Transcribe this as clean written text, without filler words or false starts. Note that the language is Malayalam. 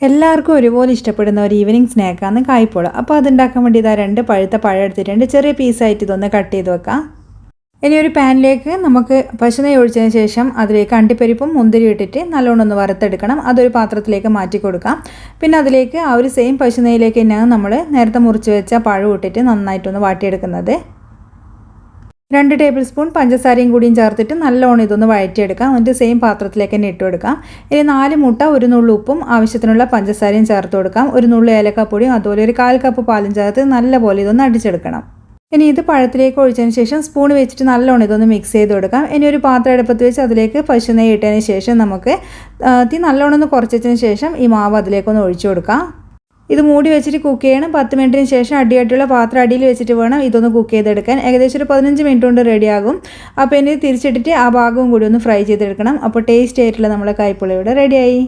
എല്ലാവർക്കും ഒരുപോലെ ഇഷ്ടപ്പെടുന്ന ഒരു ഈവനിങ് സ്നാക്കാണ് കായ്പോള. അപ്പോൾ അതുണ്ടാക്കാൻ വേണ്ടി ഇതാ 2 പഴുത്ത പഴം എടുത്തിട്ടുണ്ട്. ചെറിയ പീസായിട്ട് ഇതൊന്ന് കട്ട് ചെയ്ത് വെക്കാം. ഇനി ഒരു പാനിലേക്ക് നമുക്ക് പശുനെയ്യ് ഒഴിച്ചതിന് ശേഷം അതിലേക്ക് അണ്ടിപ്പരിപ്പും മുന്തിരി ഇട്ടിട്ട് നല്ലോണം ഒന്ന് വറുത്തെടുക്കണം. അതൊരു പാത്രത്തിലേക്ക് മാറ്റി കൊടുക്കാം. പിന്നെ അതിലേക്ക് ആ ഒരു സെയിം പശുനെയ്യിലേക്ക് തന്നെയാണ് നമ്മൾ നേരത്തെ മുറിച്ച് വെച്ച പഴം ഇട്ടിട്ട് നന്നായിട്ടൊന്ന് വാട്ടിയെടുക്കുന്നത്. 2 ടേബിൾ സ്പൂൺ പഞ്ചസാരയും കൂടിയും ചേർത്തിട്ട് നല്ലോണം ഇതൊന്ന് വഴറ്റിയെടുക്കാം. എന്നിട്ട് സെയിം പാത്രത്തിലേക്ക് തന്നെ ഇട്ട് കൊടുക്കാം. ഇനി 4 മുട്ട, 1 നുള്ളു ഉപ്പും ആവശ്യത്തിനുള്ള പഞ്ചസാരയും ചേർത്ത് കൊടുക്കാം. 1 നുള്ളു ഏലക്കപ്പൊടിയും അതുപോലെ ഒരു 1/4 കപ്പ് പാലും ചേർത്ത് നല്ലപോലെ ഇതൊന്ന് അടിച്ചെടുക്കണം. ഇനി ഇത് പഴത്തിലേക്ക് ഒഴിച്ചതിന് ശേഷം സ്പൂൺ വെച്ചിട്ട് നല്ലോണം ഇതൊന്ന് മിക്സ് ചെയ്ത് കൊടുക്കാം. ഇനി ഒരു പാത്രം അടുപ്പത്ത് വെച്ച് അതിലേക്ക് പശുനെയ്യ് ഇട്ടതിന് ശേഷം നമുക്ക് തീ നല്ലോണം ഒന്ന് കുറച്ചതിന് ശേഷം ഈ മാവ് അതിലേക്കൊന്ന് ഒഴിച്ചു കൊടുക്കാം. ഇത് മൂടി വെച്ചിട്ട് കുക്ക് ചെയ്യണം. 10 മിനിറ്റിന് ശേഷം അടിയായിട്ടുള്ള പാത്രം അടിയിൽ വെച്ചിട്ട് വേണം ഇതൊന്ന് കുക്ക് ചെയ്തെടുക്കാൻ. ഏകദേശം ഒരു 15 മിനിറ്റ് കൊണ്ട് റെഡിയാകും. അപ്പോൾ ഇനി തിരിച്ചിട്ടിട്ട് ആ ഭാഗവും കൂടി ഒന്ന് ഫ്രൈ ചെയ്തെടുക്കണം. അപ്പോൾ ടേസ്റ്റ് ആയിട്ടുള്ള നമ്മുടെ കായ്പോള ഇവിടെ റെഡിയായി.